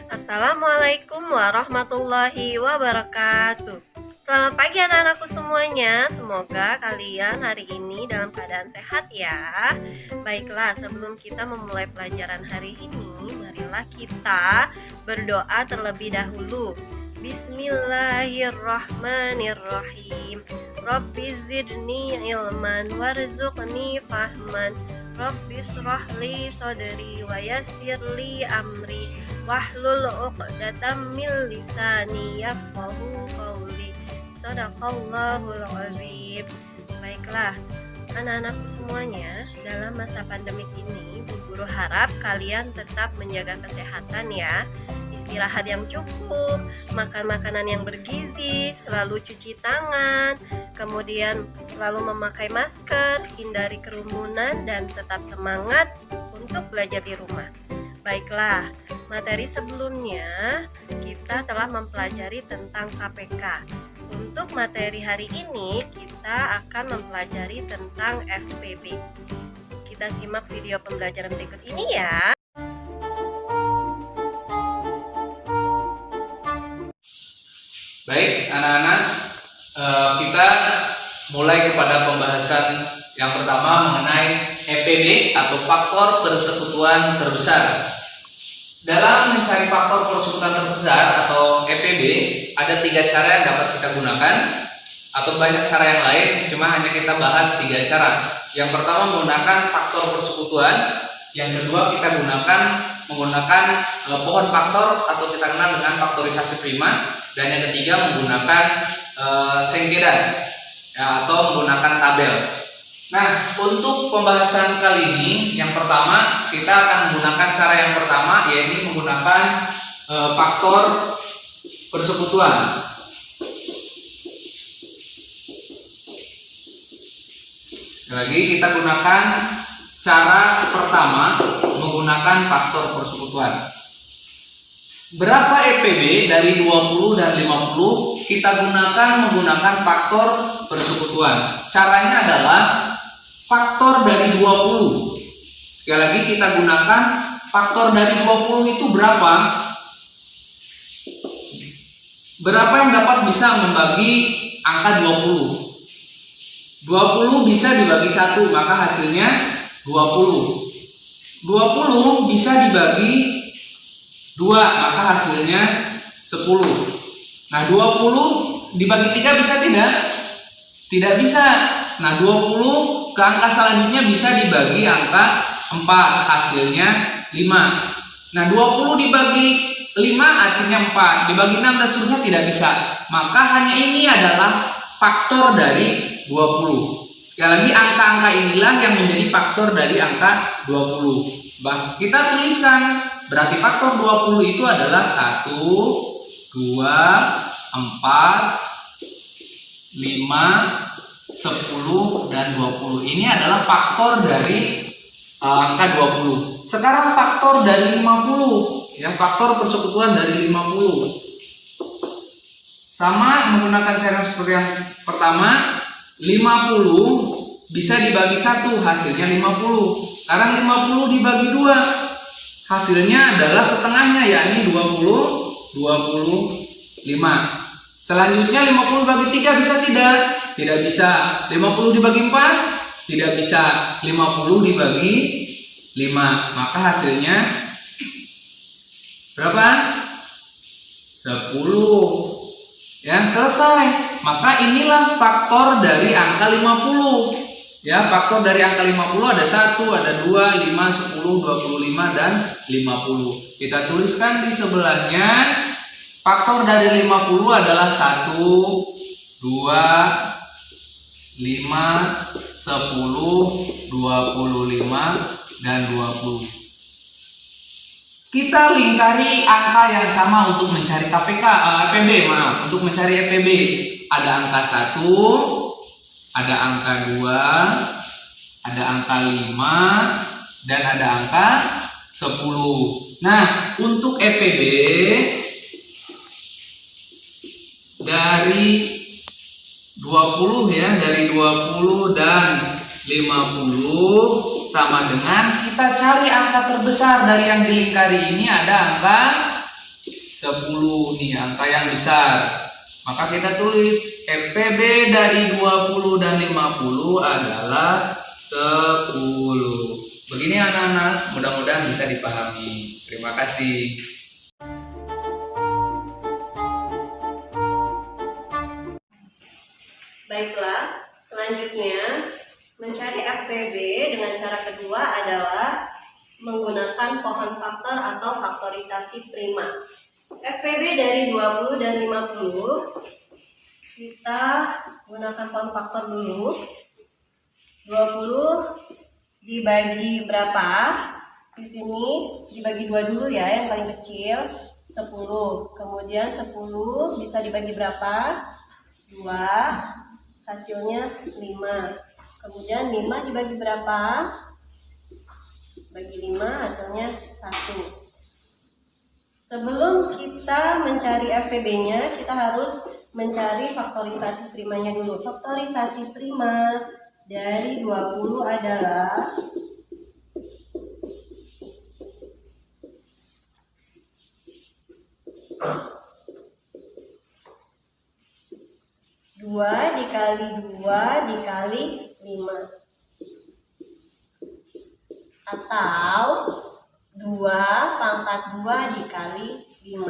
Assalamualaikum warahmatullahi wabarakatuh. Selamat pagi anak-anakku semuanya. Semoga kalian hari ini dalam keadaan sehat ya. Baiklah, sebelum kita memulai pelajaran hari ini, marilah kita berdoa terlebih dahulu. Bismillahirrahmanirrahim. Rabbi zidni ilman warzuqni fahman. Rabbi shrah li sadri wa yassir li amri wahlul 'uqdatam min lisani yafqahu qawli. Shadaqallahul azim. Baiklah, anak-anakku semuanya, dalam masa pandemik ini, Bu Guru harap kalian tetap menjaga kesehatan ya. Istirahat yang cukup, makan makanan yang bergizi, selalu cuci tangan, kemudian selalu memakai masker, hindari kerumunan, dan tetap semangat untuk belajar di rumah. Baiklah, materi sebelumnya kita telah mempelajari tentang KPK. Untuk materi hari ini kita akan mempelajari tentang FPB. Kita simak video pembelajaran berikut ini ya. Baik anak-anak, kita mulai kepada pembahasan yang pertama mengenai FPB atau faktor persekutuan terbesar. Dalam mencari faktor persekutuan terbesar atau FPB, ada 3 cara yang dapat kita gunakan, atau banyak cara yang lain, cuma hanya kita bahas 3 cara. Yang pertama menggunakan faktor persekutuan, yang kedua kita menggunakan pohon faktor atau kita kenal dengan faktorisasi prima, dan yang ketiga menggunakan sengkedan ya, atau menggunakan tabel. Nah, untuk pembahasan kali ini, yang pertama kita akan menggunakan cara yang pertama, yaitu menggunakan faktor persekutuan. Lagi kita gunakan cara pertama menggunakan faktor persekutuan. Berapa FPB dari 20 dan 50 kita gunakan menggunakan faktor persekutuan. Caranya adalah faktor dari 20. Sekali lagi kita gunakan faktor dari 20 itu berapa? Berapa yang dapat bisa membagi angka 20? 20 bisa dibagi 1, maka hasilnya 20. 20 bisa dibagi 2, maka hasilnya 10. Nah, 20 dibagi 3 bisa tidak? Tidak bisa. Nah, 20 ke angka selanjutnya bisa dibagi angka 4, hasilnya 5. Nah, 20 dibagi 5 hasilnya 4, dibagi 6 dan seterusnya tidak bisa. Maka hanya ini adalah faktor dari 20. Sekali lagi, angka-angka inilah yang menjadi faktor dari angka 20. Kita tuliskan, berarti faktor 20 itu adalah 1, 2, 4, 5, 10, dan 20. Ini adalah faktor dari angka 20. Sekarang faktor dari 50, ya, faktor persekutuan dari 50. Sama menggunakan cara seperti yang pertama, 50 bisa dibagi 1, hasilnya 50. Sekarang 50 dibagi 2, hasilnya adalah setengahnya, yakni 20, 25. Selanjutnya 50 bagi 3 bisa tidak? Tidak bisa. 50 dibagi 4? Tidak bisa. 50 dibagi 5. Maka hasilnya berapa? 10. Ya, selesai. Maka inilah faktor dari angka 50. Ya, faktor dari angka 50 ada 1, ada 2, 5, 10, 25, dan 50. Kita tuliskan di sebelahnya. Faktor dari 50 adalah 1, 2, 5, 10, 25, dan 20. Kita lingkari angka yang sama untuk mencari FPB, untuk mencari FPB. Ada angka 1, ada angka 2, ada angka 5, dan ada angka 10. Nah, untuk FPB dari 20 ya, dari 20 dan 50 sama dengan kita cari angka terbesar dari yang dilingkari ini, ada angka 10 nih, angka yang besar. Maka kita tulis FPB dari 20 dan 50 adalah 10. Begini anak-anak, mudah-mudahan bisa dipahami. Terima kasih. Baiklah, selanjutnya mencari FPB dengan cara kedua adalah menggunakan pohon faktor atau faktorisasi prima. FPB dari 20 dan 50 kita gunakan pohon faktor dulu. 20 dibagi berapa? Di sini dibagi 2 dulu ya, yang paling kecil 10. Kemudian 10 bisa dibagi berapa? 2. Hasilnya 5. Kemudian 5 dibagi berapa? Bagi 5 hasilnya 1. Sebelum kita mencari FPB-nya, kita harus mencari faktorisasi primanya dulu. Faktorisasi prima dari 20 adalah 2 dikali 2 dikali 5, atau 2 pangkat 2 dikali 5.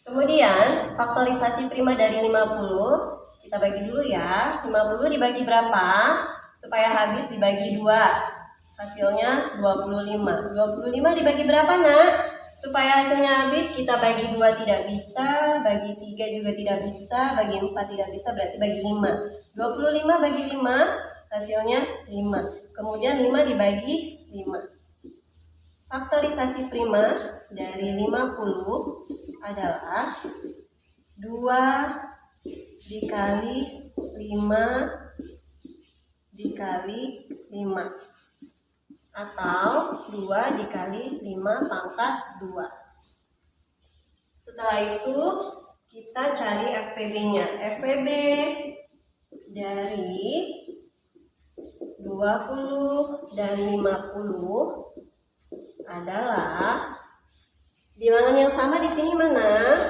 Kemudian faktorisasi prima dari 50 kita bagi dulu ya. 50 dibagi berapa? Supaya habis dibagi 2, hasilnya 25. 25 dibagi berapa nak? Supaya hasilnya habis kita bagi 2 tidak bisa, bagi 3 juga tidak bisa, bagi 4 tidak bisa, berarti bagi 5. 25 bagi 5 hasilnya 5. Kemudian 5 dibagi 5. Faktorisasi prima dari 50 adalah 2 dikali 5 dikali 5, atau 2 dikali 5 pangkat 2. Setelah itu kita cari FPB-nya. FPB dari 20 dan 50 adalah bilangan yang sama di sini mana?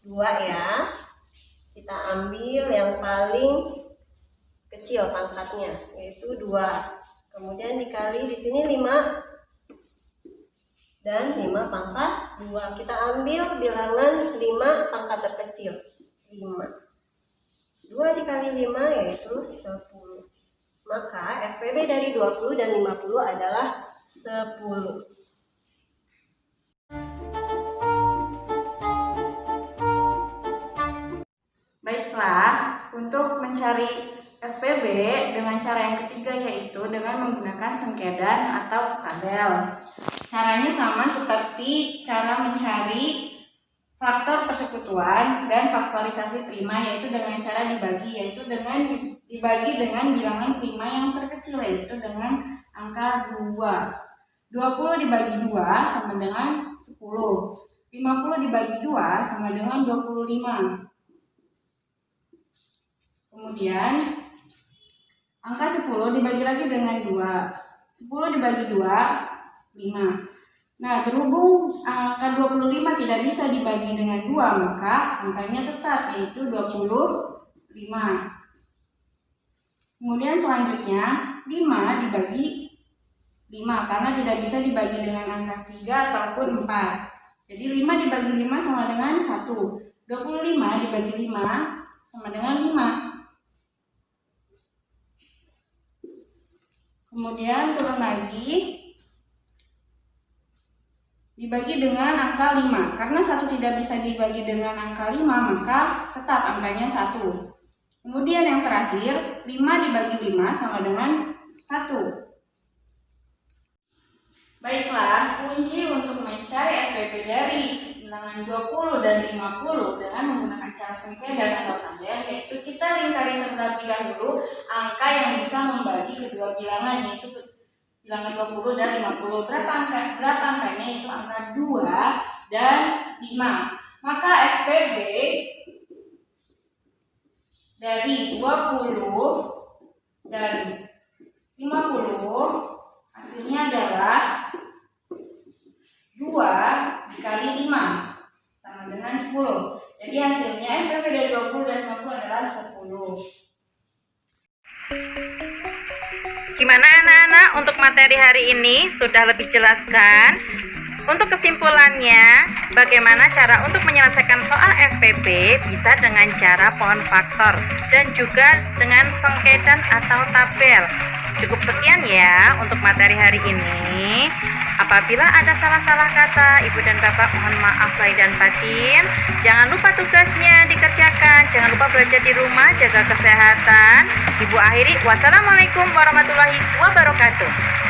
2 ya. Kita ambil yang paling kecil pangkatnya, yaitu 2. Kemudian dikali di sini 5 dan 5 pangkat 2. Kita ambil bilangan 5 pangkat terkecil, 5. 2 dikali 5 yaitu 10. Maka FPB dari 20 dan 50 adalah 10. Baiklah, untuk mencari FPB dengan cara yang ketiga yaitu dengan menggunakan sengkedan atau tabel. Caranya sama seperti cara mencari faktor persekutuan dan faktorisasi prima, yaitu dengan cara dibagi, yaitu dengan dibagi dengan bilangan prima yang terkecil, yaitu dengan angka 2. 20 dibagi 2 sama dengan 10. 50 dibagi 2 sama dengan 25. Kemudian angka 10 dibagi lagi dengan 2. 10 dibagi 2, 5. Nah, berhubung angka 25 tidak bisa dibagi dengan 2, maka angkanya tetap, yaitu 25. Kemudian selanjutnya 5 dibagi 5 karena tidak bisa dibagi dengan angka 3 ataupun 4. Jadi 5 dibagi 5 sama dengan 1. 25 dibagi 5 sama dengan 5. Kemudian turun lagi dibagi dengan angka 5. Karena 1 tidak bisa dibagi dengan angka 5, maka tetap angkanya 1. Kemudian yang terakhir 5 dibagi 5 sama dengan 1. Baiklah, kunci untuk mencari FPB dari bilangan 20 dan 50 dengan menggunakan cara sengkedan atau tabel, yaitu kita lingkari terlebih dahulu angka yang bisa membagi kedua bilangan, yaitu bilangan 20 dan 50. Berapa angkanya? Yaitu angka 2 dan 5. Maka FPB dari 20 dan 50 hasilnya adalah 2 dikali 5 sama dengan 10. Jadi hasilnya FPP dari 20 dan 50 adalah 10. Gimana anak-anak untuk materi hari ini? Sudah lebih jelas kan? Untuk kesimpulannya, bagaimana cara untuk menyelesaikan soal FPB bisa dengan cara pohon faktor dan juga dengan sengkedan atau tabel. Cukup sekian ya untuk materi hari ini. Apabila ada salah-salah kata, Ibu dan Bapak mohon maaf lahir dan batin. Jangan lupa tugasnya dikerjakan. Jangan lupa belajar di rumah, jaga kesehatan. Ibu akhiri, wassalamualaikum warahmatullahi wabarakatuh.